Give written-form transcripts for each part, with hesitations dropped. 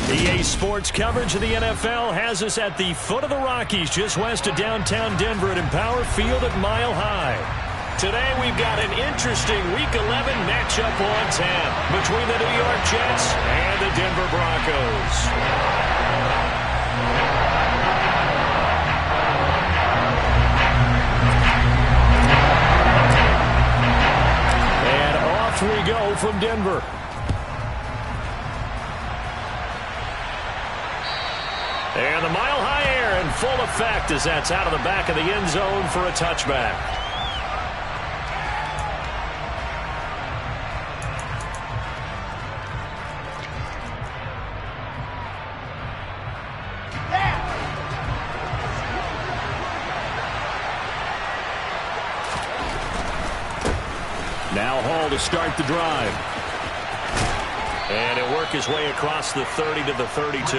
EA Sports coverage of the NFL has us at the foot of the Rockies, just west of downtown Denver at Empower Field at Mile High. Today we've got an interesting Week 11 matchup on tap between the New York Jets and the Denver Broncos. And off we go from Denver. And the Mile High air in full effect as that's out of the back of the end zone for a touchback. Now Hall to start the drive. And he'll work his way across the 30 to the 32.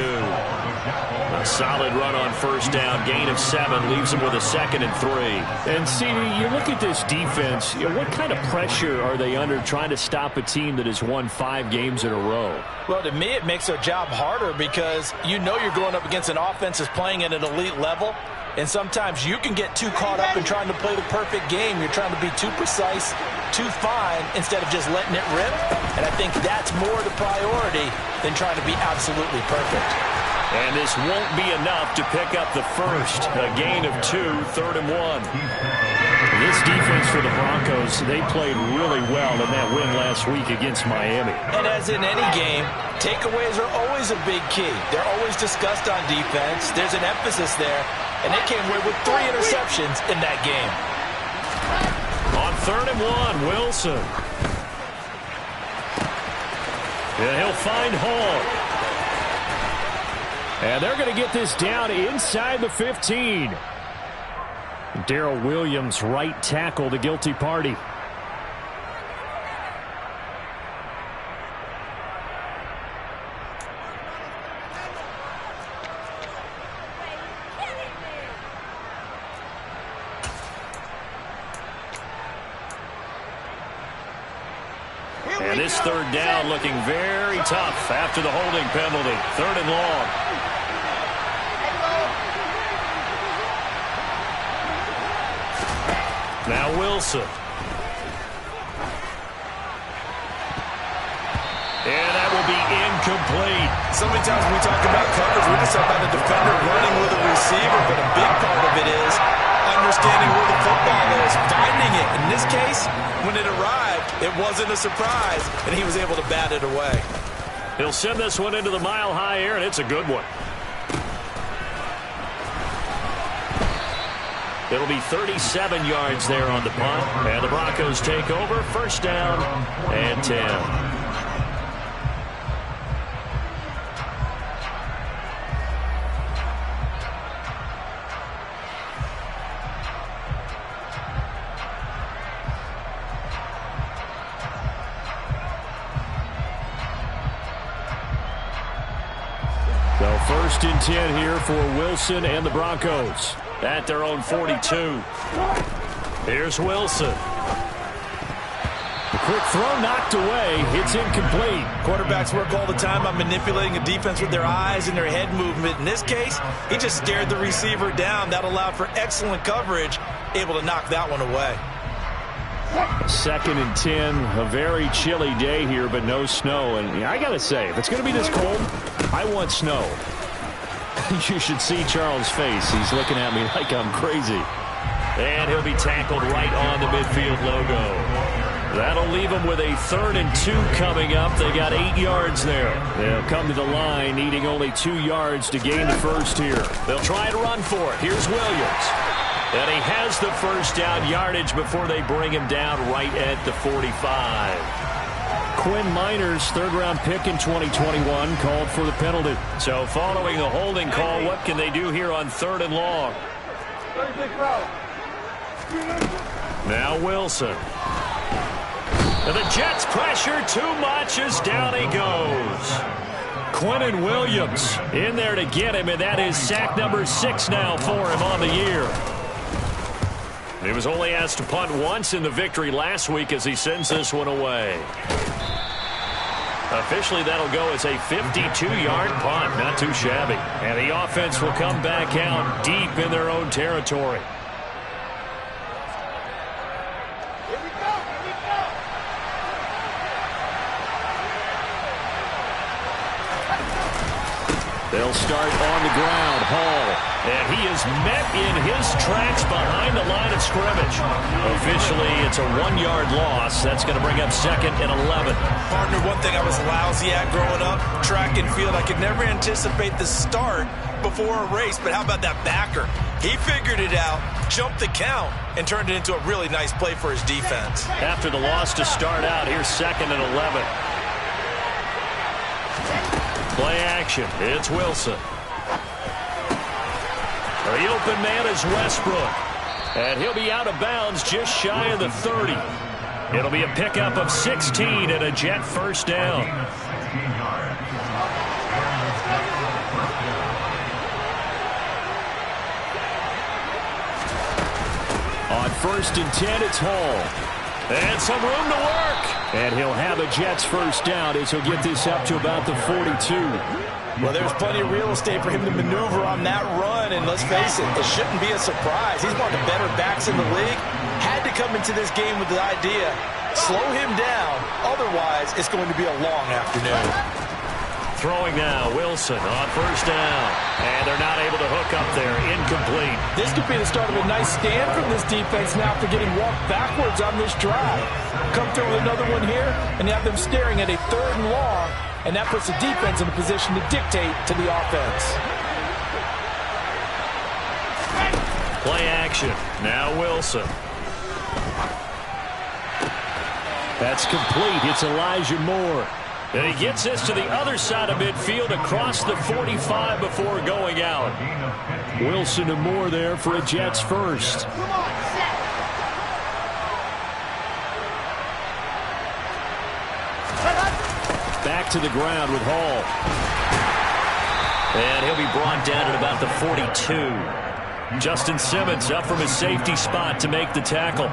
A solid run on first down. Gain of 7 leaves him with a 2nd and 3. And, CD, you look at this defense. What kind of pressure are they under trying to stop a team that has won 5 games in a row? Well, to me, it makes their job harder because you know you're going up against an offense that's playing at an elite level. And sometimes you can get too caught up in trying to play the perfect game. You're trying to be too precise, too fine, instead of just letting it rip. And I think that's more the priority than trying to be absolutely perfect. And this won't be enough to pick up the first. A gain of 2, 3rd and 1. This defense for the Broncos, they played really well in that win last week against Miami. And as in any game, takeaways are always a big key. They're always discussed on defense. There's an emphasis there. And they came away with 3 interceptions in that game. On 3rd and 1, Wilson. And he'll find Hall. And they're going to get this down inside the 15. Darrell Williams, right tackle, the guilty party. And this 3rd down looking very tough after the holding penalty. 3rd and long. Now Wilson. And that will be incomplete. So many times when we talk about coverage, we just talk about the defender running with a receiver, but a big part of it is understanding where the football is, finding it. In this case, when it arrived, it wasn't a surprise, and he was able to bat it away. He'll send this one into the Mile High air, and it's a good one. It'll be 37 yards there on the punt, and the Broncos take over. First down and 10. So 1st and 10 here for Wilson and the Broncos at their own 42. Here's Wilson. The quick throw knocked away. It's incomplete. Quarterbacks work all the time on manipulating a defense with their eyes and their head movement. In this case, he just stared the receiver down. That allowed for excellent coverage, able to knock that one away. 2nd and 10, a very chilly day here, but no snow. And I got to say, if it's going to be this cold, I want snow. You should see Charles' face. He's looking at me like I'm crazy. And he'll be tackled right on the midfield logo. That'll leave them with a 3rd and 2 coming up. They got 8 yards there. They'll come to the line, needing only 2 yards to gain the first here. They'll try to run for it. Here's Williams. And he has the first down yardage before they bring him down right at the 45. Quinn Miners, 3rd-round pick in 2021, called for the penalty. So following the holding call, what can they do here on 3rd and long? Now Wilson. And the Jets pressure too much as down he goes. Quinnen Williams in there to get him, and that is sack number 6 now for him on the year. He was only asked to punt once in the victory last week as he sends this one away. Officially, that'll go as a 52-yard punt. Not too shabby. And the offense will come back out deep in their own territory. They'll start on the ground. Hall. And he is met in his tracks behind the line of scrimmage. Officially, it's a 1-yard loss. That's going to bring up 2nd and 11. Partner, one thing I was lousy at growing up, track and field, I could never anticipate the start before a race. But how about that backer? He figured it out, jumped the count, and turned it into a really nice play for his defense. After the loss to start out, here's 2nd and 11. Play action. It's Wilson. The open man is Westbrook. And he'll be out of bounds just shy of the 30. It'll be a pickup of 16 and a Jet first down. On 1st and 10, it's Hall. And some room to work. And he'll have a Jets first down as he'll get this up to about the 42. Well, there's plenty of real estate for him to maneuver on that run. And let's face it, it shouldn't be a surprise. He's one of the better backs in the league. Had to come into this game with the idea, slow him down. Otherwise, it's going to be a long afternoon. Throwing now, Wilson on first down. And they're not able to hook up there. Incomplete. This could be the start of a nice stand from this defense now after getting walked backwards on this drive. Come through with another one here, and you have them staring at a 3rd and long, and that puts the defense in a position to dictate to the offense. Play action. Now Wilson. That's complete. It's Elijah Moore. And he gets this to the other side of midfield across the 45 before going out. Wilson and Moore there for a Jets first. Back to the ground with Hall. And he'll be brought down at about the 42. Justin Simmons up from his safety spot to make the tackle.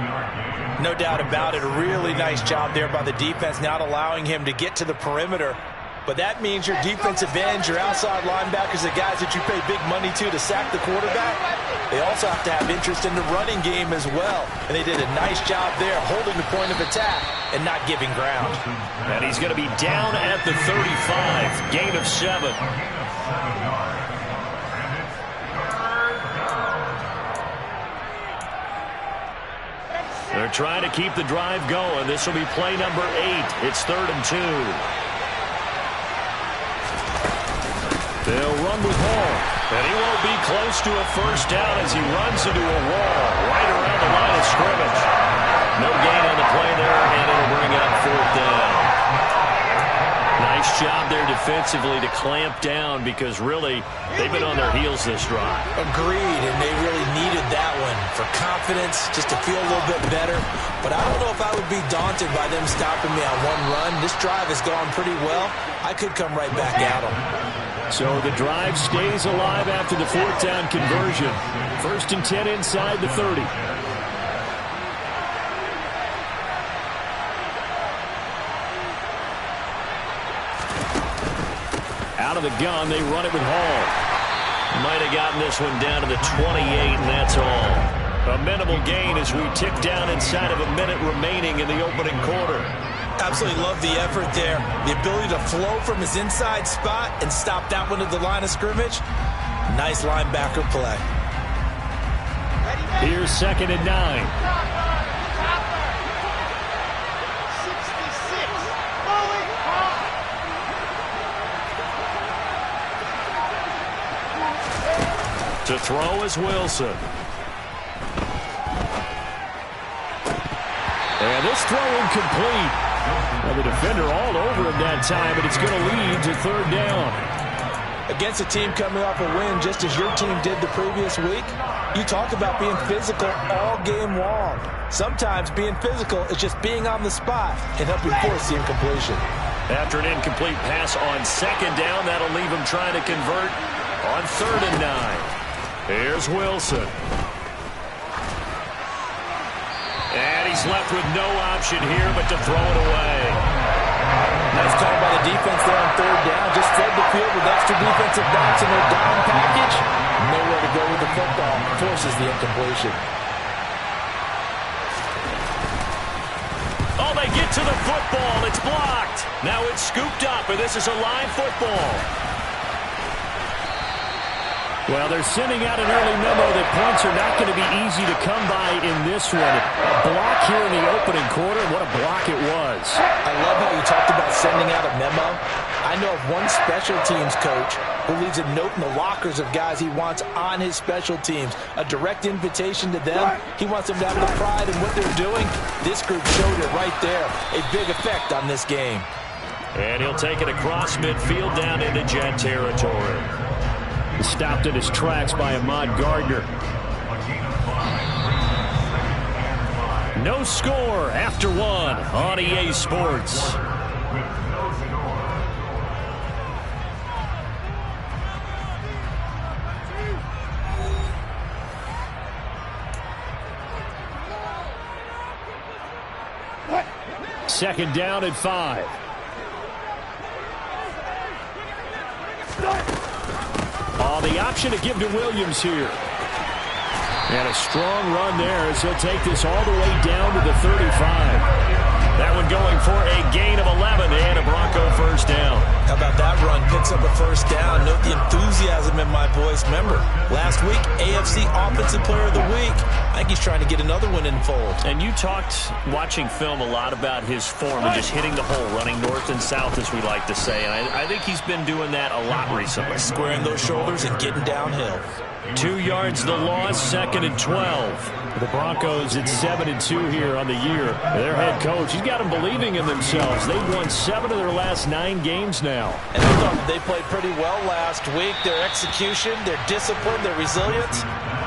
No doubt about it. A really nice job there by the defense, not allowing him to get to the perimeter. But that means your defensive ends, your outside linebackers, the guys that you pay big money to sack the quarterback, they also have to have interest in the running game as well. And they did a nice job there holding the point of attack and not giving ground. And he's going to be down at the 35. Gain of 7. They're trying to keep the drive going. This will be play number 8. It's 3rd and 2. They'll run with Hall. And he won't be close to a first down as he runs into a wall right around the line of scrimmage. No gain on the play there, and it'll bring up 4th down. Nice job there defensively to clamp down because really they've been on their heels this drive. Agreed, and they really needed that one for confidence, just to feel a little bit better. But I don't know if I would be daunted by them stopping me on one run. This drive has gone pretty well. I could come right back at them. So the drive stays alive after the 4th down conversion. 1st and 10 inside the 30. Out of the gun, they run it with Hall. Might have gotten this one down to the 28, and that's all. A minimal gain as we tick down inside of a minute remaining in the opening quarter. Absolutely love the effort there. The ability to flow from his inside spot and stop that one at the line of scrimmage. Nice linebacker play. Here's 2nd and 9. To throw is Wilson. And this throw incomplete. Well, the defender all over him that time, but it's going to lead to 3rd down. Against a team coming off a win just as your team did the previous week, you talk about being physical all game long. Sometimes being physical is just being on the spot and helping force the incompletion. After an incomplete pass on 2nd down, that'll leave him trying to convert on 3rd and 9. Here's Wilson. And he's left with no option here but to throw it away. Nice call by the defense there on third down. Just flood the field with extra defensive backs in their down package. Nowhere to go with the football. Forces the incompletion. Oh, they get to the football. It's blocked. Now it's scooped up, and this is a live football. Well, they're sending out an early memo that points are not going to be easy to come by in this one. A block here in the opening quarter. What a block it was. I love how you talked about sending out a memo. I know of one special teams coach who leaves a note in the lockers of guys he wants on his special teams. A direct invitation to them. He wants them to have the pride in what they're doing. This group showed it right there. A big effect on this game. And he'll take it across midfield down into Jet territory. Stopped in his tracks by Ahmad Gardner. No score after one on EA Sports. Second down at 5. Oh, the option to give to Williams here. And a strong run there as he'll take this all the way down to the 35. That one going for a gain of 11 and a Bronco first down. How about that run? Picks up a first down. Note the enthusiasm in my voice. Remember, last week, AFC Offensive Player of the Week. I think he's trying to get another one in fold. And you talked, watching film, a lot about his form and just hitting the hole, running north and south, as we like to say. And I think he's been doing that a lot recently. Squaring those shoulders and getting downhill. 2 yards the loss, second and 12. The Broncos at 7-2 here on the year. Their head coach, he's got them believing in themselves. They've won 7 of their last 9 games now. And I thought they played pretty well last week. Their execution, their discipline, their resilience,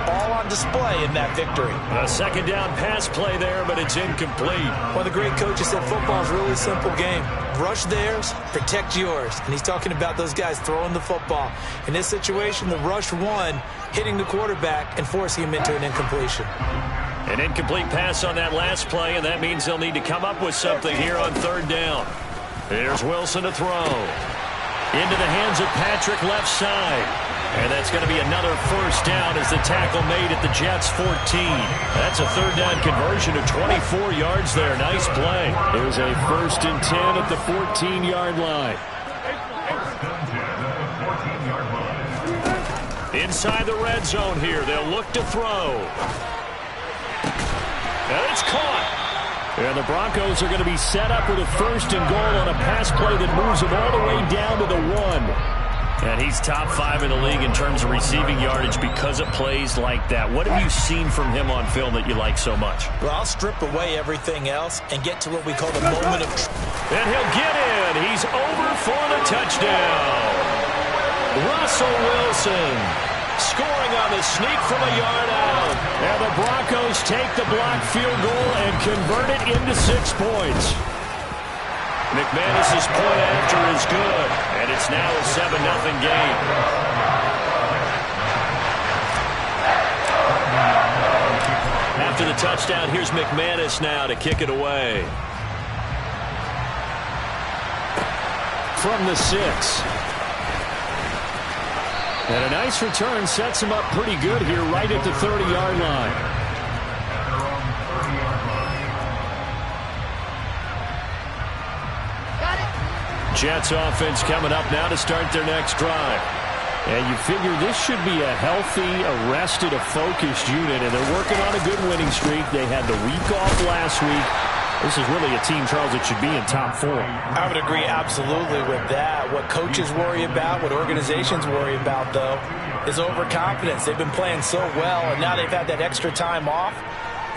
all on display in that victory. A second down pass play there, but it's incomplete. One of the great coaches said football is a really simple game. Rush theirs, protect yours. And he's talking about those guys throwing the football. In this situation, the rush won, hitting the quarterback and forcing him into an incompletion. An incomplete pass on that last play, and that means they'll need to come up with something here on third down. There's Wilson to throw. Into the hands of Patrick left side. And that's going to be another first down as the tackle made at the Jets' 14. That's a third down conversion of 24 yards there. Nice play. It was a 1st and 10 at the 14-yard line. Inside the red zone here. They'll look to throw. And it's caught. And the Broncos are going to be set up with a 1st and goal on a pass play that moves them all the way down to the 1. And he's top 5 in the league in terms of receiving yardage because of plays like that. What have you seen from him on film that you like so much? Well, I'll strip away everything else and get to what we call the moment of truth. And he'll get in. He's over for the touchdown. Russell Wilson scoring on the sneak from a yard out. And the Broncos take the blocked field goal and convert it into 6 points. McManus's point after is good, and it's now a 7-0 game. After the touchdown, here's McManus now to kick it away. From the 6. And a nice return sets him up pretty good here right at the 30-yard line. Jets offense coming up now to start their next drive. And you figure this should be a healthy, arrested, a focused unit, and they're working on a good winning streak. They had the week off last week. This is really a team, Charles, that should be in top 4. I would agree absolutely with that. What coaches worry about, what organizations worry about, though, is overconfidence. They've been playing so well, and now they've had that extra time off.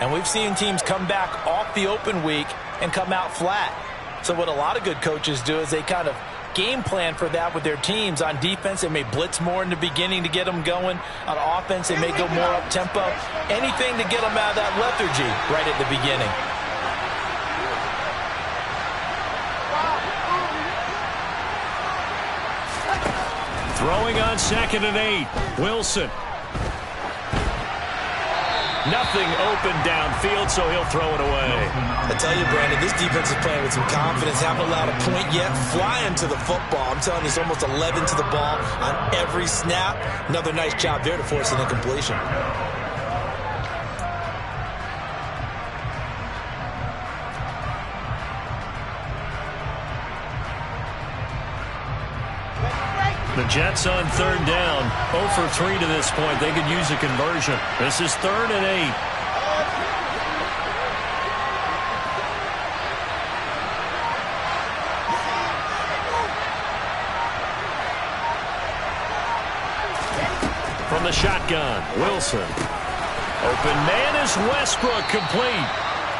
And we've seen teams come back off the open week and come out flat. So what a lot of good coaches do is they kind of game plan for that with their teams. On defense, they may blitz more in the beginning to get them going. On offense, they may go more up-tempo. Anything to get them out of that lethargy right at the beginning. Throwing on 2nd and 8. Wilson. Nothing open downfield, so he'll throw it away. I tell you, Brandon, this defense is playing with some confidence. Haven't allowed a point yet. Flying to the football. I'm telling you, it's almost 11 to the ball on every snap. Another nice job there to force an incompletion. The Jets on third down. 0 for 3 to this point. They could use a conversion. This is 3rd and 8. From the shotgun, Wilson. Open man is Westbrook, complete.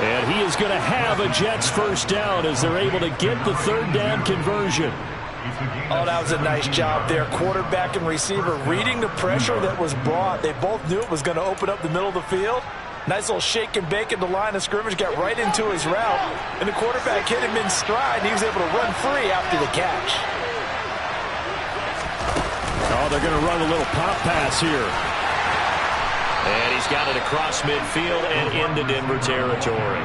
And he is going to have a Jets first down as they're able to get the third down conversion. Oh, that was a nice job there. Quarterback and receiver reading the pressure that was brought. They both knew it was going to open up the middle of the field. Nice little shake and bake at the line of scrimmage. Got right into his route. And the quarterback hit him in stride. And he was able to run free after the catch. Oh, they're going to run a little pop pass here. And he's got it across midfield and into Denver territory.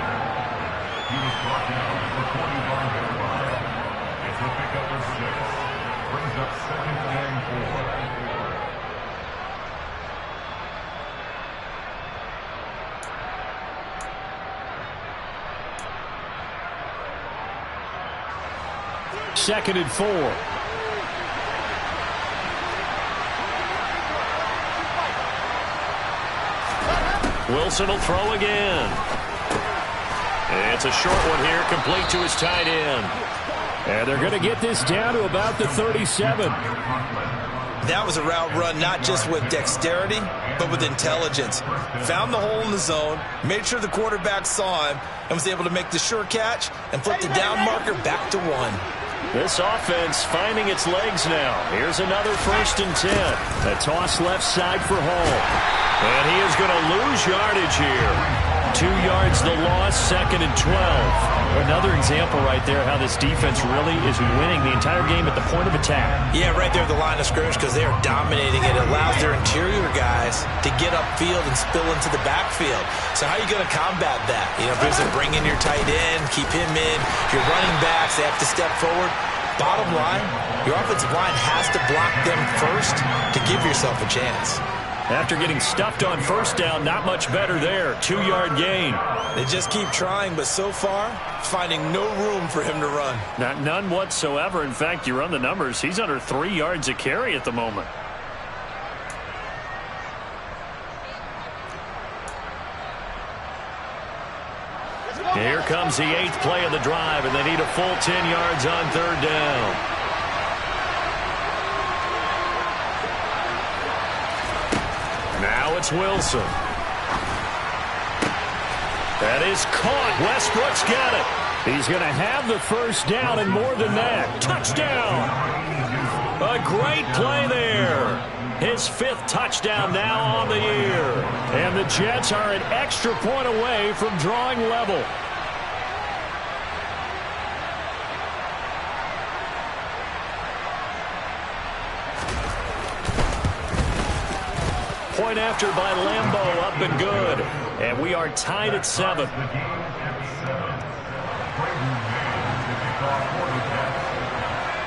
Second and 4. Wilson will throw again. It's a short one here, complete to his tight end. And they're going to get this down to about the 37. That was a route run not just with dexterity, but with intelligence. Found the hole in the zone, made sure the quarterback saw him, and was able to make the sure catch and flip the down marker back to 1. This offense finding its legs now. Here's another 1st and 10. A toss left side for Hall. And he is going to lose yardage here. 2 yards the loss, 2nd and 12. Another example right there how this defense really is winning the entire game at the point of attack. Yeah, right there at the line of scrimmage because they are dominating it. It allows their interior guys to get upfield and spill into the backfield. So how are you going to combat that? You know, basically bring in your tight end, keep him in. Your running backs, they have to step forward. Bottom line, your offensive line has to block them first to give yourself a chance. After getting stuffed on first down, not much better there. 2-yard gain. They just keep trying, but so far, finding no room for him to run. None whatsoever. In fact, you run the numbers. He's under 3 yards a carry at the moment. Here comes the 8th play of the drive, and they need a full 10 yards on third down. Now it's Wilson. That is caught. Westbrook's got it. He's going to have the first down and more than that. Touchdown. A great play there. His 5th touchdown now on the year. And the Jets are an extra point away from drawing level. Point after by Lambeau, up and good. And we are tied at 7.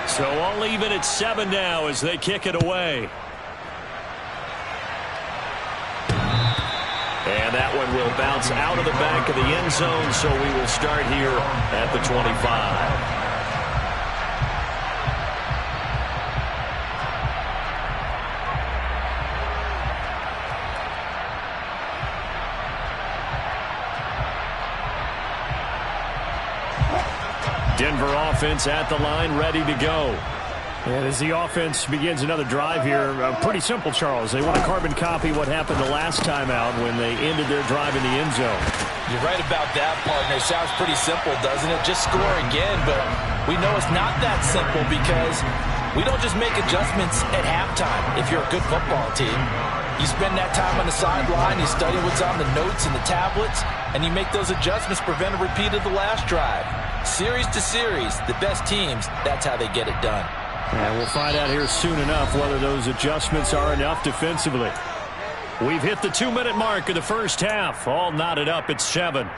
So all even at 7 now as they kick it away. And that one will bounce out of the back of the end zone, so we will start here at the 25. Denver offense at the line, ready to go. And as the offense begins another drive here, pretty simple, Charles. They want to carbon copy what happened the last time out when they ended their drive in the end zone. You're right about that, partner. It sounds pretty simple, doesn't it? Just score again, but we know it's not that simple because we don't just make adjustments at halftime if you're a good football team. You spend that time on the sideline, you study what's on the notes and the tablets, and you make those adjustments, prevent a repeat of the last drive. Series to series, the best teams, that's how they get it done. And we'll find out here soon enough whether those adjustments are enough defensively. We've hit the 2-minute mark of the first half. All knotted up at 7.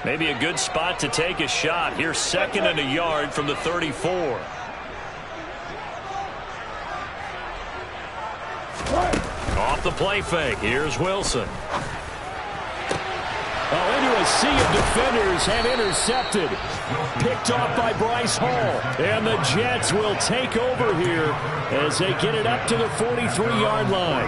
Maybe a good spot to take a shot. Here's 2nd and a yard from the 34. Off the play fake. Here's Wilson. Oh, into a sea of defenders and intercepted. Picked off by Bryce Hall. And the Jets will take over here as they get it up to the 43-yard line.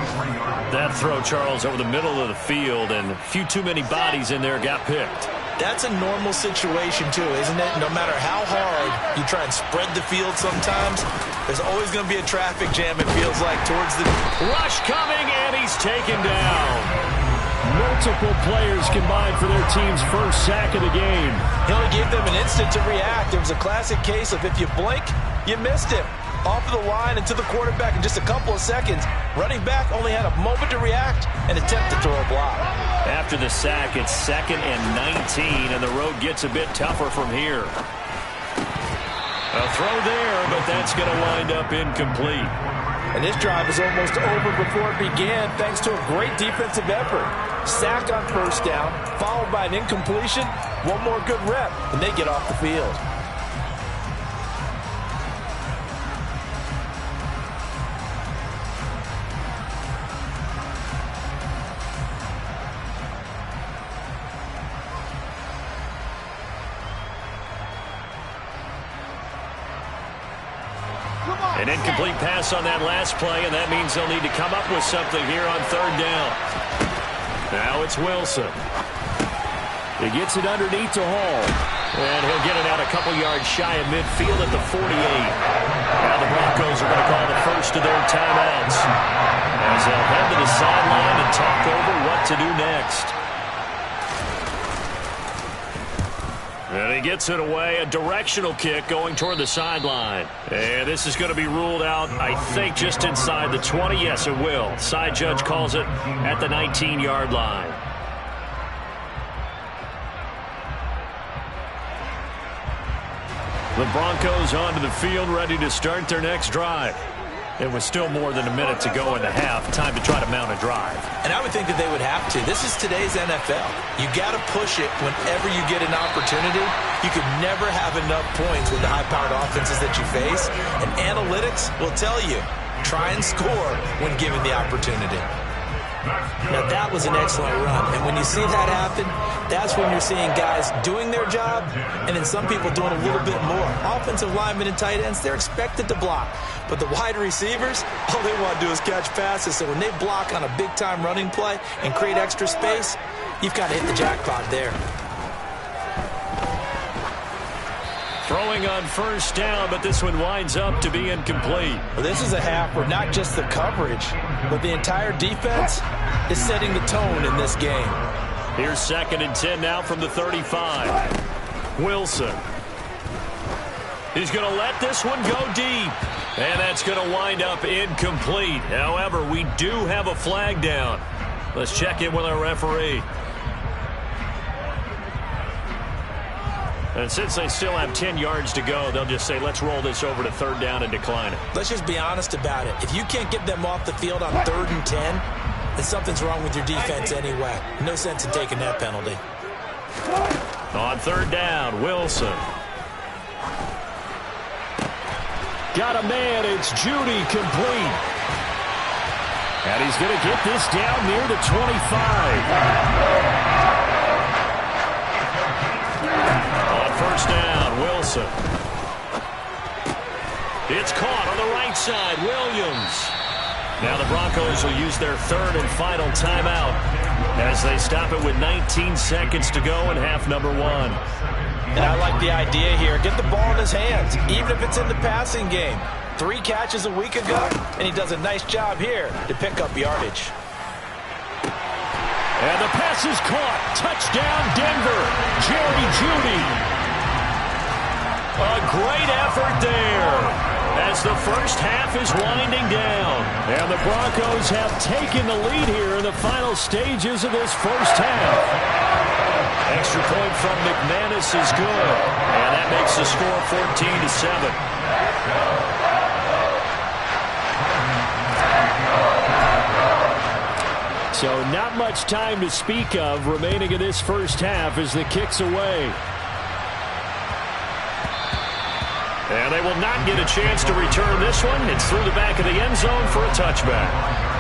That throw, Charles, over the middle of the field, and a few too many bodies in there got picked. That's a normal situation, too, isn't it? No matter how hard you try and spread the field sometimes, there's always going to be a traffic jam, it feels like, towards the... Rush coming, and he's taken down. Multiple players combined for their team's first sack of the game. He only gave them an instant to react. It was a classic case of if you blink, you missed him. Off of the line and to the quarterback in just a couple of seconds. Running back only had a moment to react and attempt to throw a block. After the sack, it's 2nd and 19, and the road gets a bit tougher from here. A throw there, but that's going to wind up incomplete. And this drive is almost over before it began thanks to a great defensive effort. Sack on first down, followed by an incompletion. One more good rep, and they get off the field. An incomplete pass on that last play, and that means they'll need to come up with something here on 3rd down. Now it's Wilson. He gets it underneath to Hall. And he'll get it out a couple yards shy of midfield at the 48. Now the Broncos are going to call the first of their timeouts as they'll head to the sideline and talk over what to do next. And he gets it away, a directional kick going toward the sideline. And this is going to be ruled out, I think, just inside the 20. Yes, it will. Side judge calls it at the 19-yard line. The Broncos onto the field, ready to start their next drive. It was still more than a minute to go in the half. Time to try to mount a drive. And I would think that they would have to. This is today's NFL. You got to push it whenever you get an opportunity. You could never have enough points with the high-powered offenses that you face. And analytics will tell you, try and score when given the opportunity. Now, that was an excellent run. And when you see that happen, that's when you're seeing guys doing their job and then some people doing a little bit more. Offensive linemen and tight ends, they're expected to block. But the wide receivers, all they want to do is catch passes. So when they block on a big-time running play and create extra space, you've got to hit the jackpot there. Throwing on first down, but this one winds up to be incomplete. Well, this is a half where not just the coverage, but the entire defense is setting the tone in this game. Here's 2nd and 10 now from the 35. Wilson. He's going to let this one go deep. And that's going to wind up incomplete. However, we do have a flag down. Let's check in with our referee. And since they still have 10 yards to go, they'll just say, let's roll this over to 3rd down and decline it. Let's just be honest about it. If you can't get them off the field on 3rd and 10, then something's wrong with your defense anyway. No sense in taking that penalty. On 3rd down, Wilson. Got a man, it's Judy, complete. And he's going to get this down near the 25. First down, Wilson. It's caught on the right side, Williams. Now the Broncos will use their 3rd and final timeout as they stop it with 19 seconds to go in half number 1. And I like the idea here. Get the ball in his hands, even if it's in the passing game. 3 catches a week ago, and he does a nice job here to pick up yardage. And the pass is caught. Touchdown, Denver. Jerry Jeudy. A great effort there as the first half is winding down. And the Broncos have taken the lead here in the final stages of this first half. Extra point from McManus is good. And that makes the score 14-7. So not much time to speak of remaining in this first half as the kick's away. And they will not get a chance to return this one. It's through the back of the end zone for a touchback.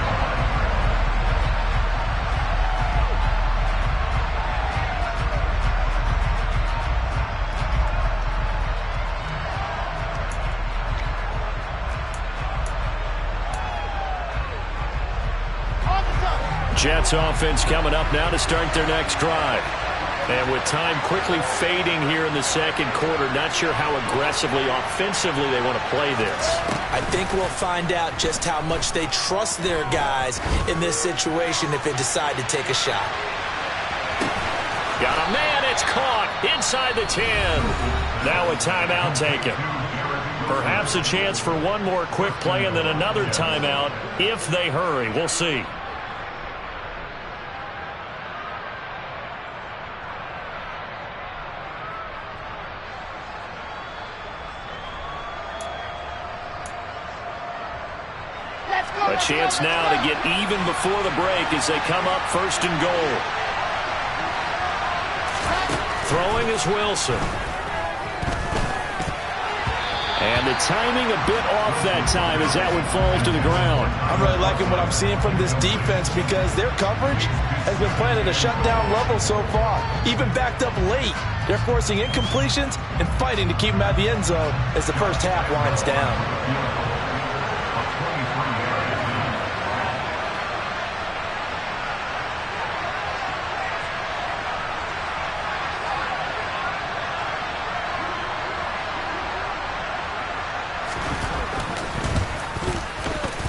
Jets offense coming up now to start their next drive. And with time quickly fading here in the second quarter, not sure how aggressively, offensively they want to play this. I think we'll find out just how much they trust their guys in this situation if they decide to take a shot. Got a man, it's caught inside the 10. Now a timeout taken. Perhaps a chance for one more quick play and then another timeout if they hurry. We'll see. A chance now to get even before the break as they come up first and goal. Throwing is Wilson. And the timing a bit off that time as that one falls to the ground. I'm really liking what I'm seeing from this defense because their coverage has been playing at a shutdown level so far. Even backed up late. They're forcing incompletions and fighting to keep them out of the end zone as the first half winds down.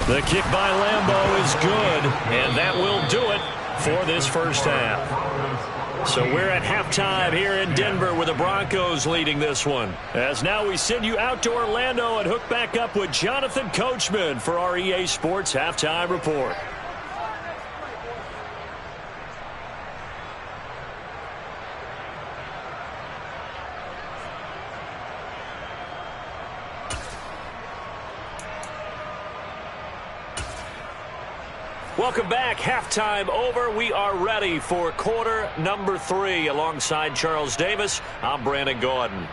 The kick by Lambeau is good, and that will do it for this first half. So we're at halftime here in Denver with the Broncos leading this one. As now we send you out to Orlando and hook back up with Jonathan Coachman for our EA Sports Halftime Report. Welcome back. Halftime over. We are ready for quarter number 3. Alongside Charles Davis, I'm Brandon Gaudin.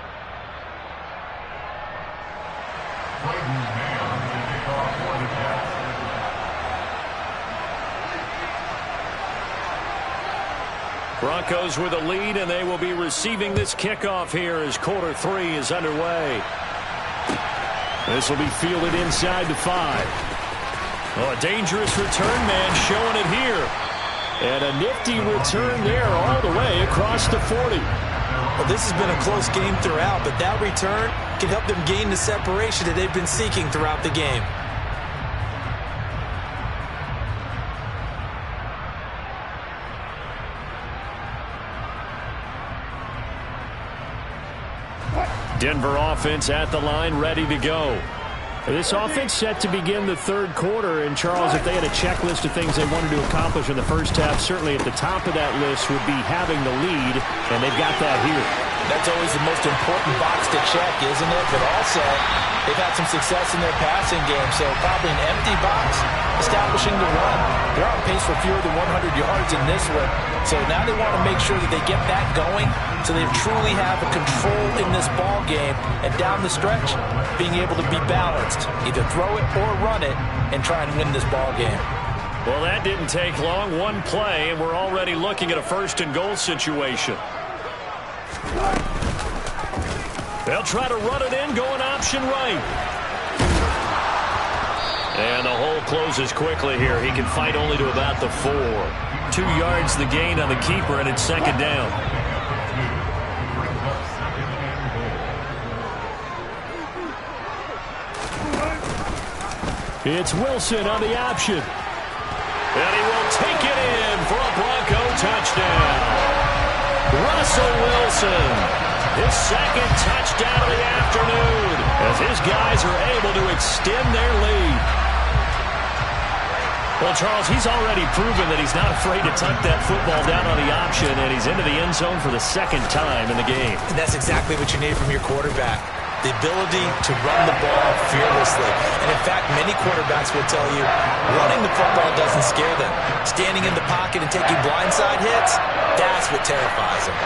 Broncos with a lead, and they will be receiving this kickoff here as quarter 3 is underway. This will be fielded inside the 5. Oh, a dangerous return man showing it here. And a nifty return there all the way across the 40. Well, this has been a close game throughout, but that return can help them gain the separation that they've been seeking throughout the game. Denver offense at the line, ready to go. This offense set to begin the third quarter, and Charles, if they had a checklist of things they wanted to accomplish in the first half, certainly at the top of that list would be having the lead, and they've got that here. That's always the most important box to check, isn't it? But also, they've had some success in their passing game, so probably an empty box, establishing the run. They're on pace for fewer than 100 yards in this one, so now they want to make sure that they get that going so they truly have a control in this ball game, and down the stretch, being able to be balanced, either throw it or run it, and try and win this ball game. Well, that didn't take long. One play, and we're already looking at a first and goal situation. They'll try to run it in, going option right. And the hole closes quickly here. He can fight only to about the 4. 2 yards the gain on the keeper, and it's second down. It's Wilson on the option. And he will take it in for a Bronco touchdown. Russell Wilson, his second touchdown of the afternoon, as his guys are able to extend their lead. Well, Charles, he's already proven that he's not afraid to tuck that football down on the option, and he's into the end zone for the second time in the game. And that's exactly what you need from your quarterback. the ability to run the ball fearlessly. And in fact, many quarterbacks will tell you running the football doesn't scare them. Standing in the pocket and taking blindside hits, that's what terrifies them.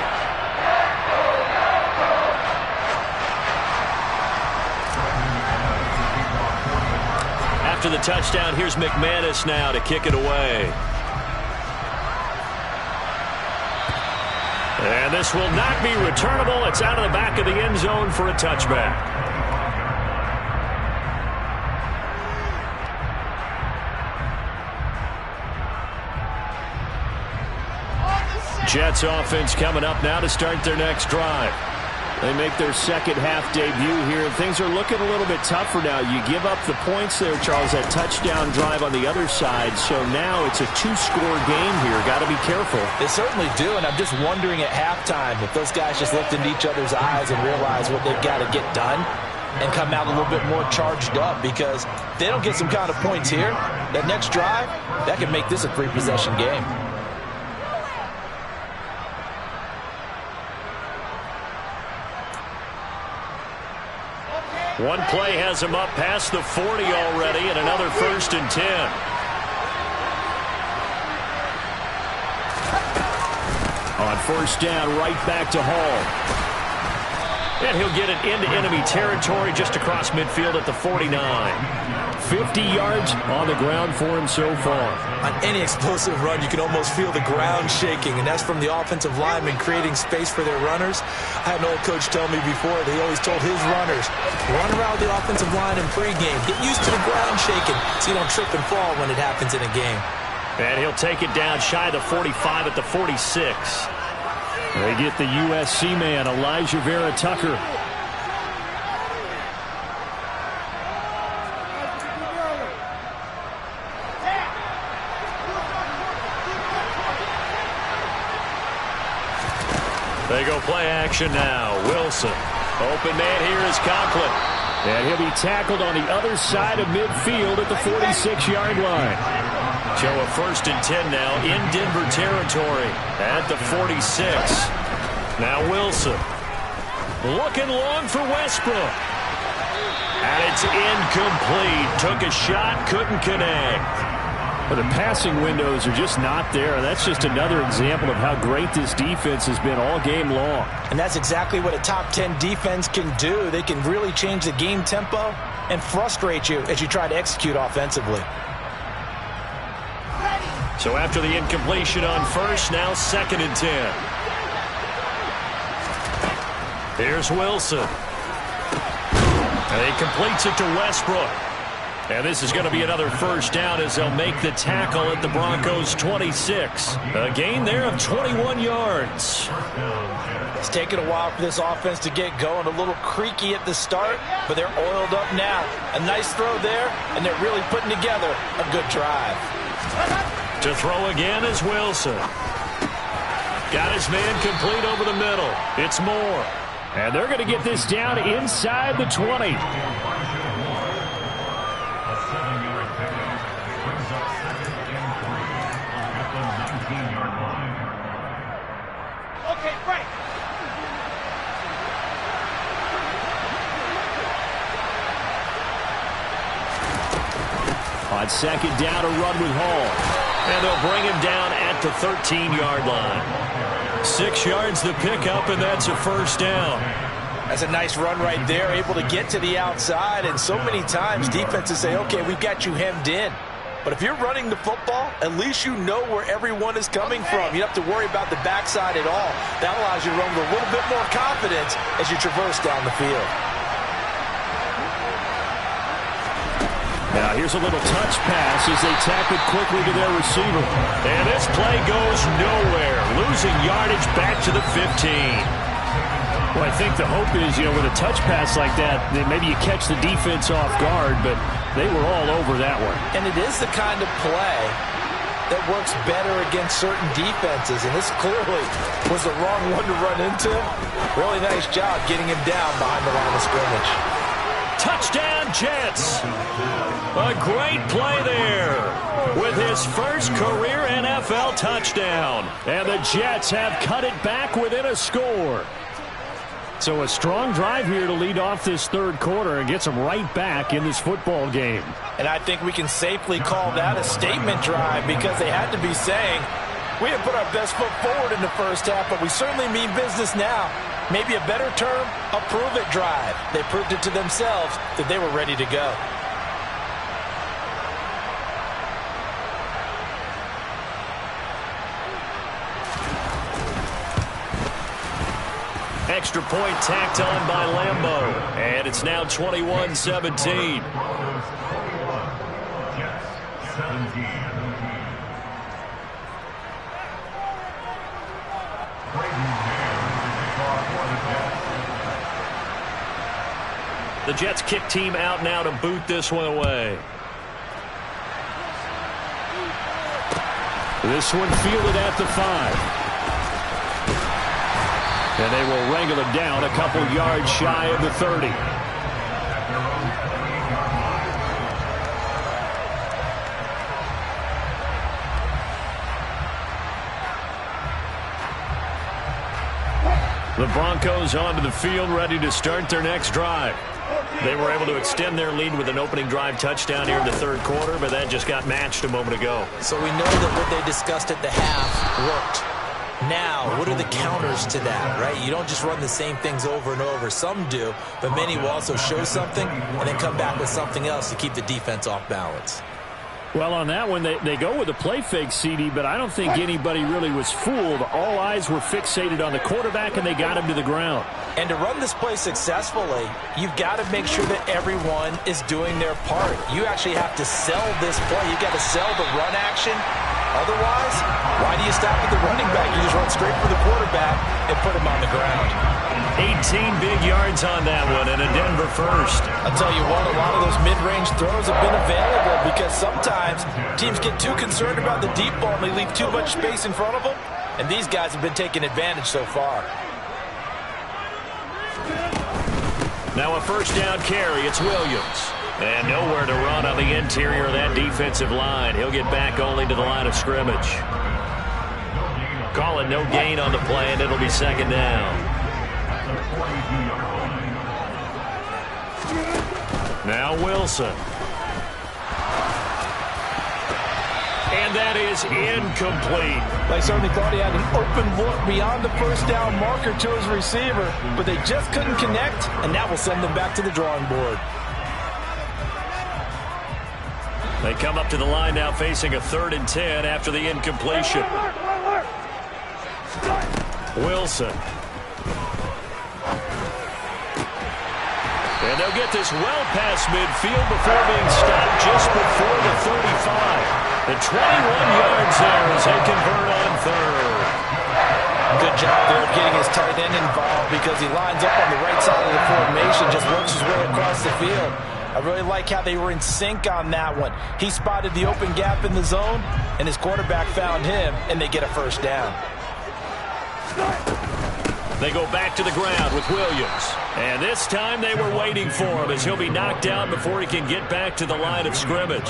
After the touchdown, here's McManus now to kick it away. And this will not be returnable. It's out of the back of the end zone for a touchback. Jets offense coming up now to start their next drive. They make their second half debut here. Things are looking a little bit tougher now. You give up the points there, Charles, that touchdown drive on the other side. So now it's a two-score game here. Got to be careful. They certainly do, and I'm just wondering at halftime if those guys just looked into each other's eyes and realized what they've got to get done and come out a little bit more charged up, because if they don't get some kind of points here, that next drive, that could make this a three-possession game. One play has him up past the 40 already, and another 1st and 10. On 1st down, right back to Hall. And he'll get it into enemy territory just across midfield at the 49. 50 yards on the ground for him so far. On any explosive run, you can almost feel the ground shaking, and that's from the offensive linemen creating space for their runners. I had an old coach tell me before, they always told his runners, run around the offensive line in pregame. Get used to the ground shaking so you don't trip and fall when it happens in a game. And he'll take it down shy of the 45 at the 46. They get the USC man, Elijah Vera Tucker. They go play action now. Wilson. Open man here is Conklin. And he'll be tackled on the other side of midfield at the 46-yard line. So a 1st and 10 now in Denver territory at the 46. Now Wilson. Looking long for Westbrook. And it's incomplete. Took a shot, couldn't connect. But the passing windows are just not there. That's just another example of how great this defense has been all game long. And that's exactly what a top 10 defense can do. They can really change the game tempo and frustrate you as you try to execute offensively. So after the incompletion on 1st, now 2nd and 10. Here's Wilson. And he completes it to Westbrook. And this is going to be another 1st down as they'll make the tackle at the Broncos' 26. A gain there of 21 yards. It's taken a while for this offense to get going. A little creaky at the start, but they're oiled up now. A nice throw there, and they're really putting together a good drive. To throw again is Wilson. Got his man complete over the middle. It's Moore. And they're going to get this down inside the 20. On 2nd down, a run with Hall. And they'll bring him down at the 13-yard line. 6 yards the pickup, and that's a 1st down. That's a nice run right there, able to get to the outside. And so many times defenses say, okay, we've got you hemmed in. But if you're running the football, at least you know where everyone is coming from. You don't have to worry about the backside at all. That allows you to run with a little bit more confidence as you traverse down the field. Now here's a little touch pass as they tap it quickly to their receiver. And this play goes nowhere. Losing yardage back to the 15. Well, I think the hope is, with a touch pass like that, maybe you catch the defense off guard, but they were all over that one. And it is the kind of play that works better against certain defenses, and this clearly was the wrong one to run into. Really nice job getting him down behind the line of scrimmage. Touchdown, Jets. A great play there with his first career NFL touchdown. And the Jets have cut it back within a score. So a strong drive here to lead off this third quarter and gets them right back in this football game. And I think we can safely call that a statement drive because they had to be saying, we have put our best foot forward in the first half, but we certainly mean business now. Maybe a better term, a prove-it drive. They proved it to themselves that they were ready to go. Extra point tacked on by Lambeau. And it's now 21-17. The Jets kick team out now to boot this one away. This one fielded at the 5. And they will wrangle it down a couple yards shy of the 30. The Broncos onto the field, ready to start their next drive. They were able to extend their lead with an opening drive touchdown here in the third quarter, but that just got matched a moment ago. So we know that what they discussed at the half worked. Now, what are the counters to that, right? You don't just run the same things over and over. Some do, but many will also show something and then come back with something else to keep the defense off balance. Well, on that one, they go with a play fake, CD, but I don't think anybody really was fooled. All eyes were fixated on the quarterback, and they got him to the ground. And to run this play successfully, you've got to make sure that everyone is doing their part. You actually have to sell this play. You've got to sell the run action. Otherwise, why do you stop at the running back? You just run straight for the quarterback and put him on the ground. 18 big yards on that one and a Denver first. I'll tell you what, a lot of those mid-range throws have been available because sometimes teams get too concerned about the deep ball and they leave too much space in front of them. And these guys have been taking advantage so far. Now a first down carry. It's Williams. And nowhere to run on the interior of that defensive line. He'll get back only to the line of scrimmage. Call it no gain on the play, and it'll be second down. Now Wilson. And that is incomplete. They certainly thought he had an open look beyond the first down marker to his receiver, but they just couldn't connect, and that will send them back to the drawing board. They come up to the line now facing a 3rd and 10 after the incompletion. Wilson. And they'll get this well past midfield before being stopped just before the 35. The 21 yards there as they convert on 3rd. Good job there of getting his tight end involved because he lines up on the right side of the formation, just works his way across the field. I really like how they were in sync on that one. He spotted the open gap in the zone, and his quarterback found him, and they get a first down. They go back to the ground with Williams. And this time they were waiting for him as he'll be knocked down before he can get back to the line of scrimmage.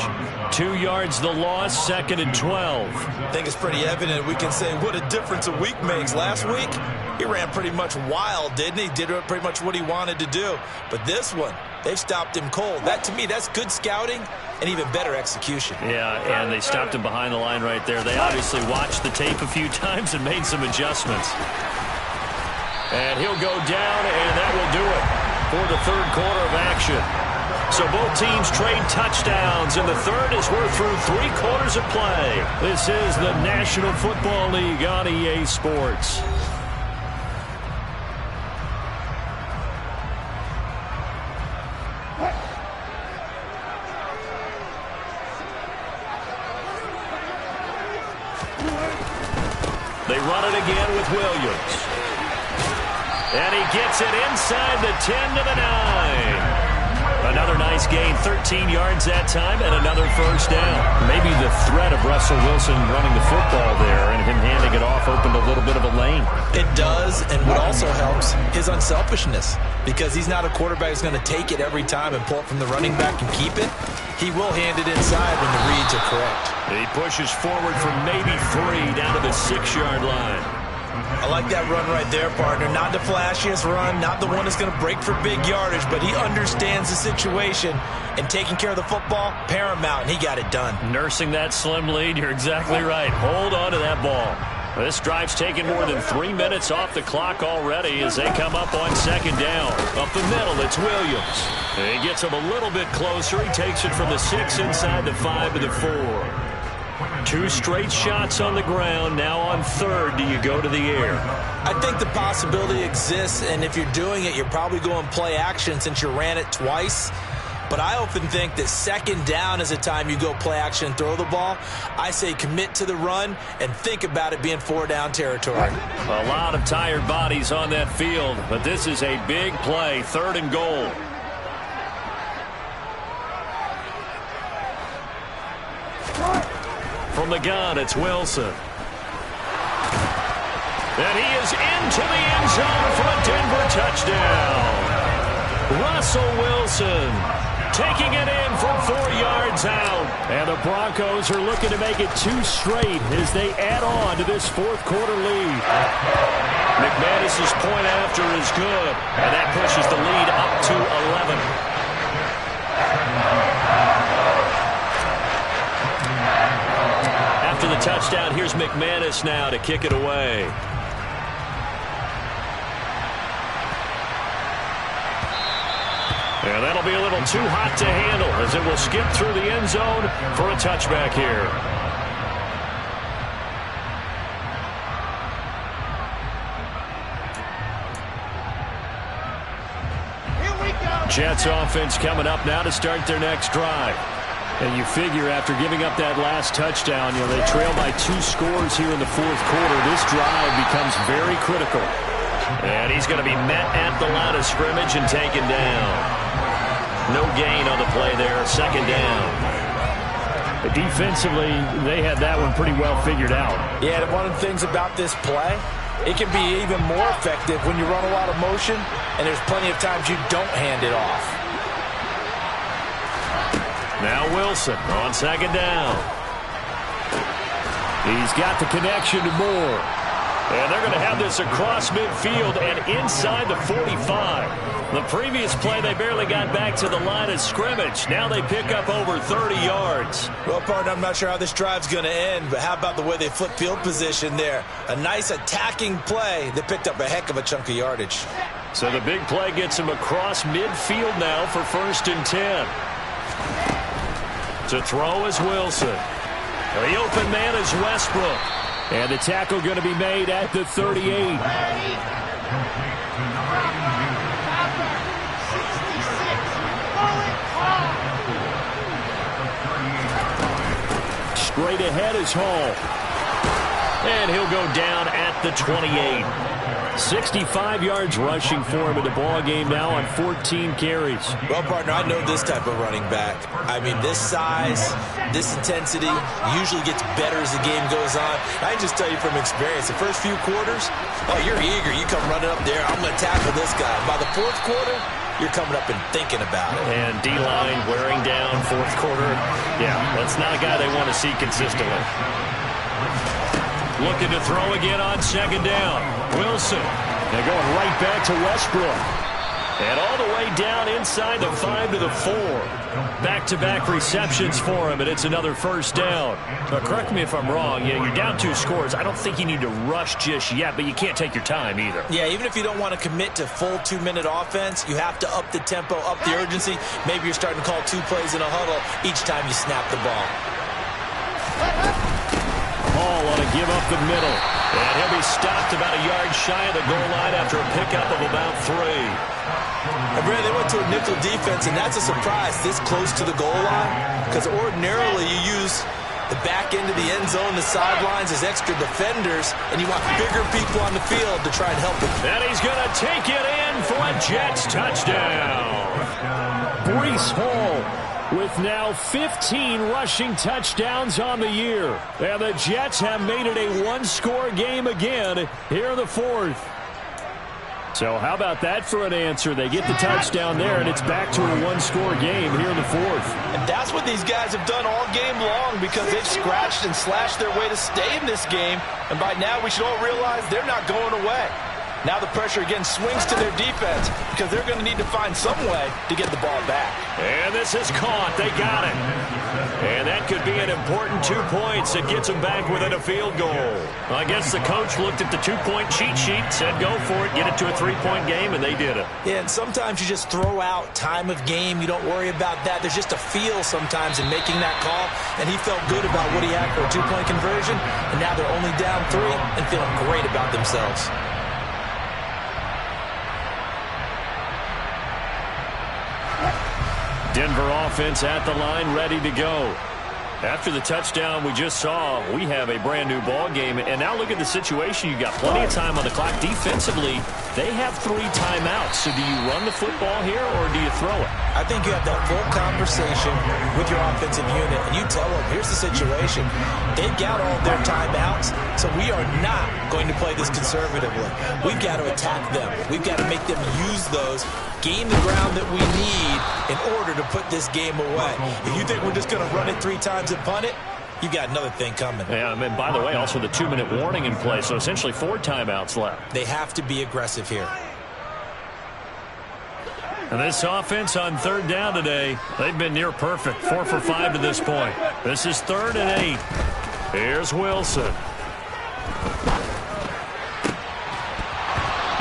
2 yards the loss, 2nd and 12. I think it's pretty evident we can say what a difference a week makes. Last week, he ran pretty much wild, didn't he? Did pretty much what he wanted to do. But this one, they've stopped him cold. That, to me, that's good scouting and even better execution. Yeah, and they stopped him behind the line right there. They obviously watched the tape a few times and made some adjustments. And he'll go down, and that will do it for the third quarter of action. So both teams trade touchdowns, and the third as we're through 3 quarters of play. This is the National Football League on EA Sports. They run it again with Williams. And he gets it inside the 10 to the 9. Another nice gain, 13 yards that time, and another first down. Maybe the threat of Russell Wilson running the football there and him handing it off opened a little bit of a lane. It does, and what also helps is unselfishness, because he's not a quarterback who's going to take it every time and pull it from the running back and keep it. He will hand it inside when the reads are correct. He pushes forward for maybe 3 down to the 6-yard line. I like that run right there, partner. Not the flashiest run, not the one that's going to break for big yardage, but he understands the situation, and taking care of the football, paramount, and he got it done. Nursing that slim lead, you're exactly right. Hold on to that ball. This drive's taken more than 3 minutes off the clock already as they come up on second down. Up the middle, it's Williams. He gets him a little bit closer. He takes it from the 6 inside the 5 to the 4. 2 straight shots on the ground. Now on third, do you go to the air? I think the possibility exists, and if you're doing it, you're probably going play action since you ran it twice. But I often think that second down is a time you go play action and throw the ball. I say commit to the run and think about it being 4-down territory. A lot of tired bodies on that field, but this is a big play, 3rd and goal. From the gun, it's Wilson. And he is into the end zone for a Denver touchdown. Russell Wilson taking it in from 4 yards out. And the Broncos are looking to make it 2 straight as they add on to this 4th quarter lead. McManus's point after is good, and that pushes the lead up to 11. After the touchdown, here's McManus now to kick it away. And that'll be a little too hot to handle as it will skip through the end zone for a touchback here. Jets offense coming up now to start their next drive. And you figure after giving up that last touchdown, they trail by 2 scores here in the 4th quarter. This drive becomes very critical. And he's going to be met at the line of scrimmage and taken down. No gain on the play there, 2nd down. Defensively, they had that one pretty well figured out. Yeah, one of the things about this play, it can be even more effective when you run a lot of motion, and there's plenty of times you don't hand it off. Now Wilson on 2nd down. He's got the connection to Moore. And they're going to have this across midfield and inside the 45. The previous play, they barely got back to the line of scrimmage. Now they pick up over 30 yards. Well, partner, I'm not sure how this drive's going to end, but how about the way they flip field position there? A nice attacking play that picked up a heck of a chunk of yardage. So the big play gets him across midfield now for 1st and 10. To throw is Wilson. The open man is Westbrook. And the tackle going to be made at the 38. Straight ahead is Hall. And he'll go down at the 28. 65 yards rushing for him in the ball game now on 14 carries. Well, partner, I know this type of running back. I mean, this size, this intensity usually gets better as the game goes on. I can just tell you from experience, the first few quarters, oh, you're eager. You come running up there, I'm going to tackle this guy. By the 4th quarter, you're coming up and thinking about it. And D-line wearing down 4th quarter. Yeah, that's not a guy they want to see consistently. Looking to throw again on 2nd down. Wilson. They're going right back to Westbrook. And all the way down inside the 5 to the 4. Back-to-back receptions for him, and it's another 1st down. Now, correct me if I'm wrong. Yeah, you're down 2 scores. I don't think you need to rush just yet, but you can't take your time either. Yeah, even if you don't want to commit to full 2-minute offense, you have to up the tempo, up the urgency. Maybe you're starting to call 2 plays in a huddle each time you snap the ball. Hall on a give up the middle. And he'll be stopped about a yard shy of the goal line after a pickup of about 3. And Brad, they went to a nickel defense, and that's a surprise this close to the goal line, because ordinarily you use the back end of the end zone, the sidelines as extra defenders, and you want bigger people on the field to try and help them. And he's going to take it in for a Jets touchdown. Breece Hall with now 15 rushing touchdowns on the year. And the Jets have made it a 1-score game again here in the 4th. So how about that for an answer? They get the touchdown there, and it's back to a one-score game here in the fourth. And that's what these guys have done all game long because they've scratched and slashed their way to stay in this game. And by now, we should all realize they're not going away. Now the pressure again swings to their defense because they're going to need to find some way to get the ball back. And this is caught. They got it. And that could be an important 2 points that gets them back within a field goal. I guess the coach looked at the 2-point cheat sheet, said go for it, get it to a 3-point game, and they did it. Yeah, and sometimes you just throw out time of game. You don't worry about that. There's just a feel sometimes in making that call, and he felt good about what he had for a 2-point conversion, and now they're only down 3 and feeling great about themselves. Denver offense at the line, ready to go. After the touchdown we just saw, we have a brand new ball game. And now look at the situation. You got plenty of time on the clock. Defensively, they have 3 timeouts. So do you run the football here or do you throw it? I think you have that full conversation with your offensive unit, and you tell them, here's the situation. They've got all their timeouts, so we are not going to play this conservatively. We've got to attack them. We've got to make them use those, gain the ground that we need in order to put this game away. If you think we're just going to run it 3 times and punt it, you got another thing coming. Yeah, and by the way, also the 2-minute warning in play, so essentially 4 timeouts left. They have to be aggressive here. And this offense on 3rd down today, they've been near perfect. 4 for 5 to this point. This is 3rd and 8. Here's Wilson.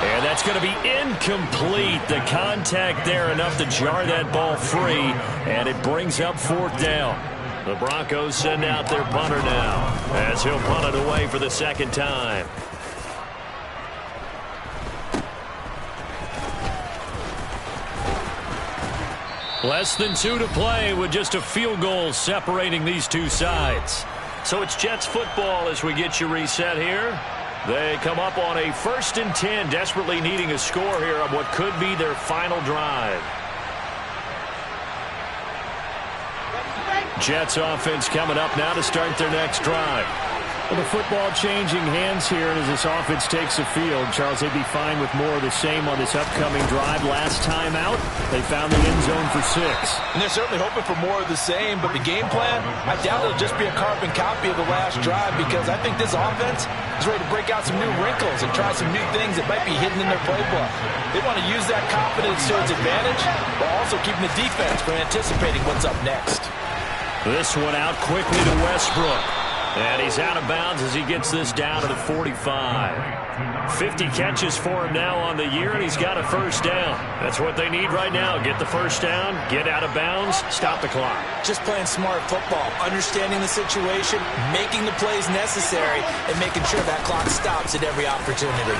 And that's going to be incomplete. The contact there enough to jar that ball free, and it brings up 4th down. The Broncos send out their punter now as he'll punt it away for the 2nd time. Less than 2 to play with just a field goal separating these two sides. So it's Jets football as we get you reset here. They come up on a 1st and 10, desperately needing a score here on what could be their final drive. Jets offense coming up now to start their next drive. Well, the football changing hands here as this offense takes the field. Charles, they'd be fine with more of the same on this upcoming drive. Last time out, they found the end zone for 6. And they're certainly hoping for more of the same, but the game plan, I doubt it'll just be a carbon copy of the last drive because I think this offense is ready to break out some new wrinkles and try some new things that might be hidden in their playbook. They want to use that confidence to its advantage while also keeping the defense from anticipating what's up next. This one out quickly to Westbrook. And he's out of bounds as he gets this down to the 45. 50 catches for him now on the year, and he's got a 1st down. That's what they need right now. Get the 1st down, get out of bounds, stop the clock. Just playing smart football, understanding the situation, making the plays necessary, and making sure that clock stops at every opportunity.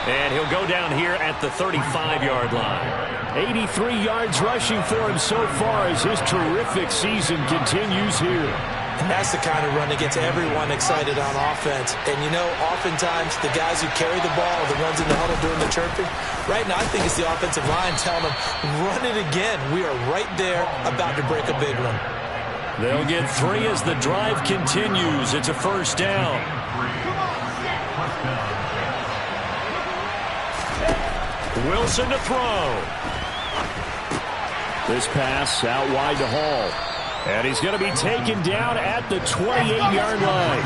And he'll go down here at the 35-yard line. 83 yards rushing for him so far as his terrific season continues here. And that's the kind of run that gets everyone excited on offense. And, you know, oftentimes the guys who carry the ball are the ones in the huddle doing the chirping. Right now, I think it's the offensive line telling them, run it again. We are right there about to break a big one. They'll get 3 as the drive continues. It's a 1st down. Wilson to throw. This pass out wide to Hall. And he's going to be taken down at the 28-yard line.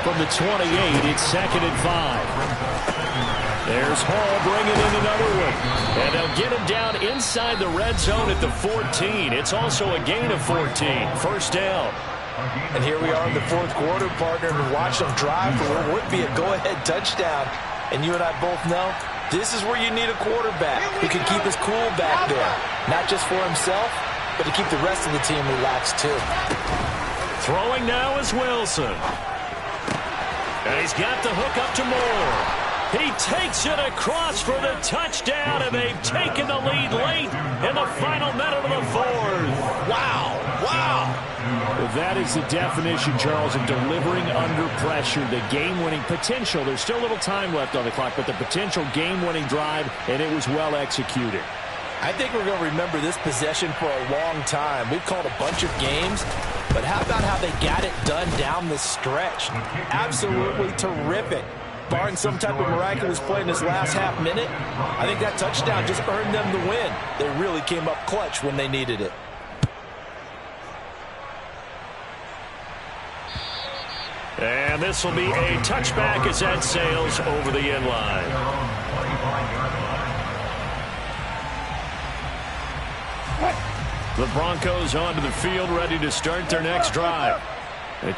From the 28, it's 2nd and 5. There's Hall bringing in another one. And they'll get him down inside the red zone at the 14. It's also a gain of 14. 1st down. And here we are in the 4th quarter, partner, and watch them drive for what would be a go-ahead touchdown. And you and I both know this is where you need a quarterback who can keep his cool back there. Not just for himself, but to keep the rest of the team relaxed, too. Throwing now is Wilson. And he's got the hook up to Moore. He takes it across for the touchdown, and they've taken the lead late in the final minute of the 4th. Wow. That is the definition, Charles, of delivering under pressure. The game-winning potential. There's still a little time left on the clock, but the potential game-winning drive, and it was well executed. I think we're going to remember this possession for a long time. We've called a bunch of games, but how about how they got it done down the stretch? Absolutely terrific. barring some type of miraculous play in this last half minute, I think that touchdown just earned them the win. They really came up clutch when they needed it. And this will be a touchback as that sails over the end line. The Broncos onto the field, ready to start their next drive.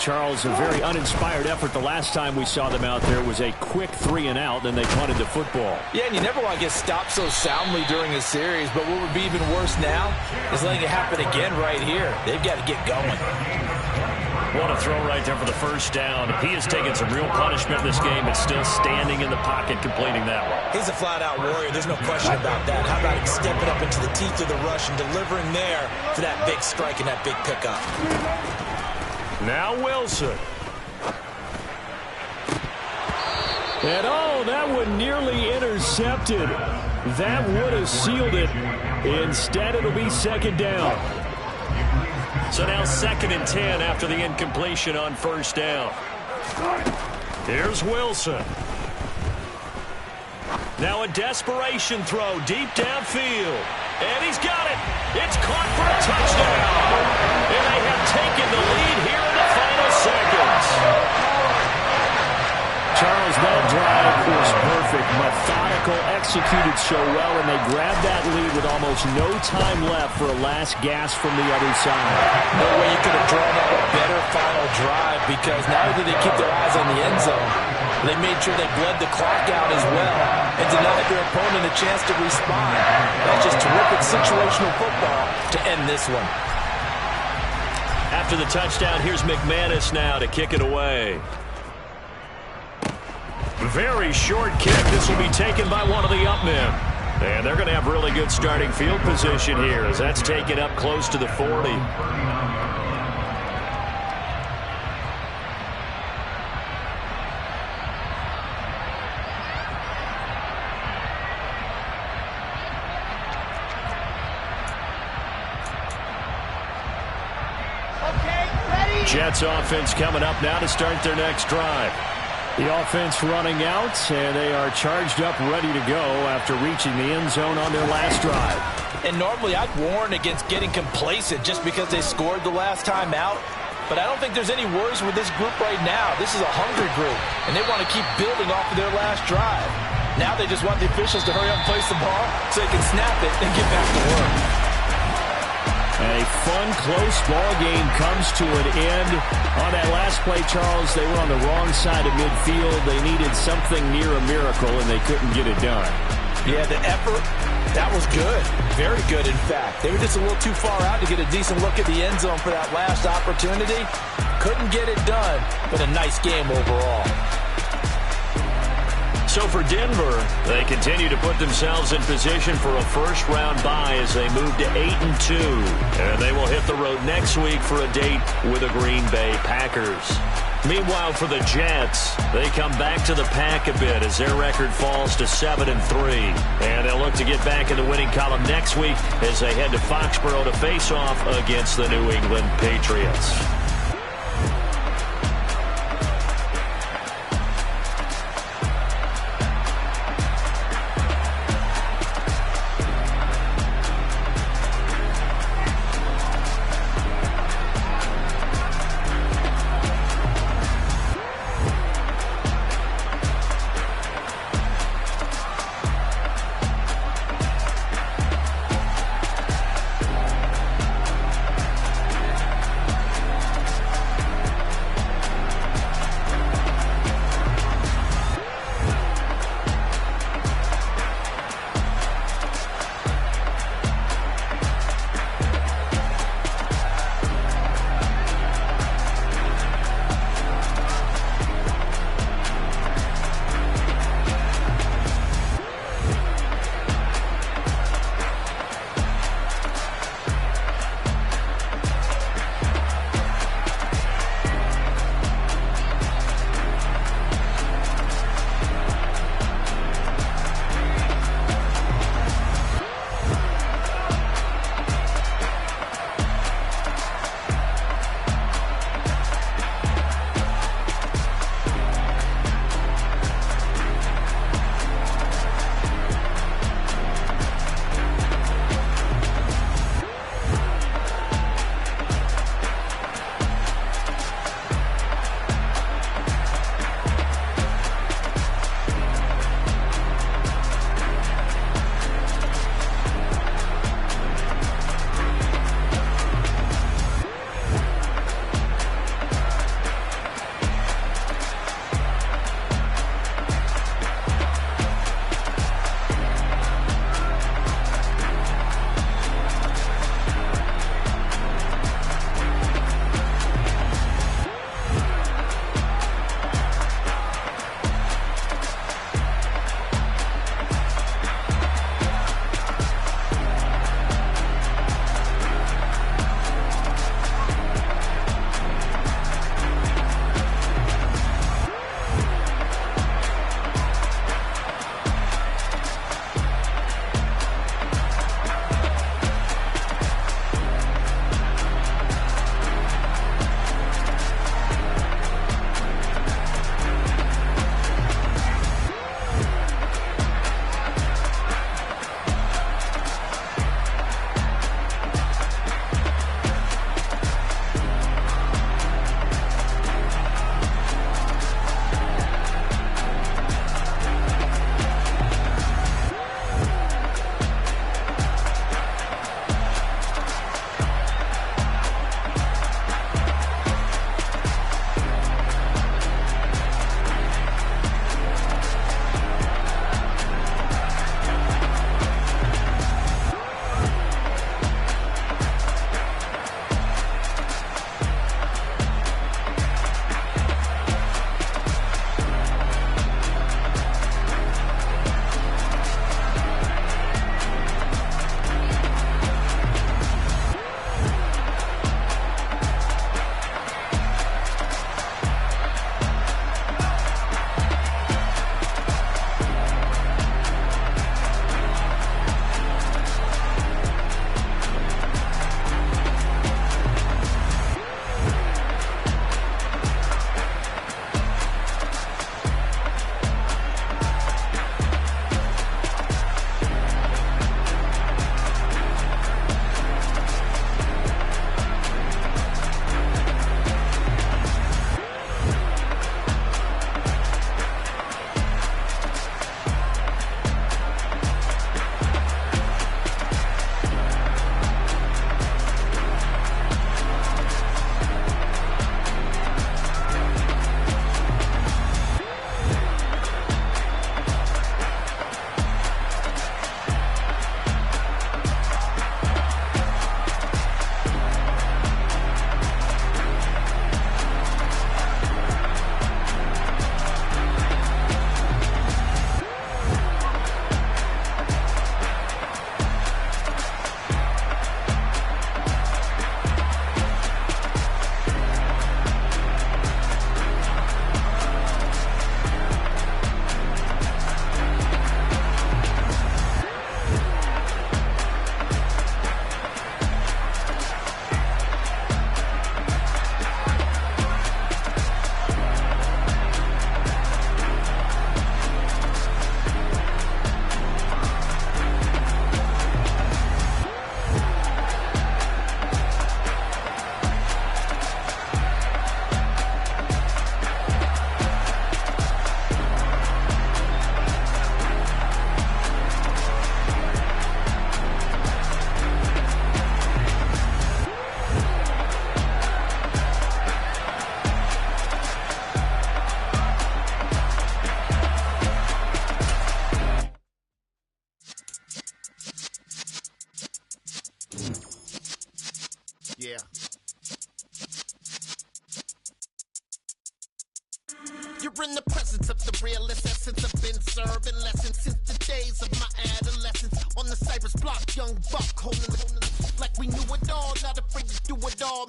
Charles, a very uninspired effort the last time we saw them out there was a quick 3-and-out, then they punted the football. Yeah, and you never want to get stopped so soundly during a series, but what would be even worse now is letting it happen again right here. They've got to get going. What a throw right there for the first down. He has taken some real punishment in this game, but still standing in the pocket completing that one. He's a flat-out warrior. There's no question about that. How about him stepping up into the teeth of the rush and delivering there for that big strike and that big pickup. Now Wilson. And oh, that one nearly intercepted. That would have sealed it. Instead, it'll be second down. So now 2nd and 10 after the incompletion on first down. Here's Wilson. Now a desperation throw deep downfield. And he's got it. It's caught for a touchdown. And they have taken the lead here in the final seconds. Charles, that drive was perfect. Methodical, executed so well, and they grabbed that lead with almost no time left for a last gasp from the other side. No way you could have drawn up a better final drive, because not only did they keep their eyes on the end zone, they made sure they bled the clock out as well and denied their opponent a chance to respond. That's just terrific situational football to end this one. After the touchdown, here's McManus now to kick it away. Very short kick. This will be taken by one of the up men. And they're going to have really good starting field position here as that's taken up close to the 40. Jets offense coming up now to start their next drive. The offense running out, and they are charged up, ready to go after reaching the end zone on their last drive. And normally I'd warn against getting complacent just because they scored the last time out. But I don't think there's any worries with this group right now. This is a hungry group, and they want to keep building off of their last drive. Now they just want the officials to hurry up and place the ball so they can snap it and get back to work. A fun, close ball game comes to an end. On that last play, Charles, they were on the wrong side of midfield. They needed something near a miracle, and they couldn't get it done. Yeah, the effort, that was good. Very good, in fact. They were just a little too far out to get a decent look at the end zone for that last opportunity. Couldn't get it done, but a nice game overall. So for Denver, they continue to put themselves in position for a first-round bye as they move to 8-2. And they will hit the road next week for a date with the Green Bay Packers. Meanwhile, for the Jets, they come back to the pack a bit as their record falls to 7-3. And they'll look to get back in the winning column next week as they head to Foxborough to face off against the New England Patriots.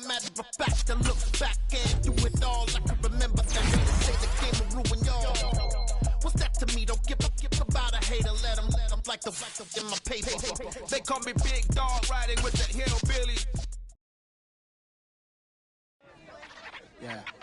matter of fact, to look back and do it all. I can remember that they say the game will ruin y'all. What's that to me? Don't give about a hater. Let them like the in my paper. They call me Big Dog, riding with the hillbilly. Yeah.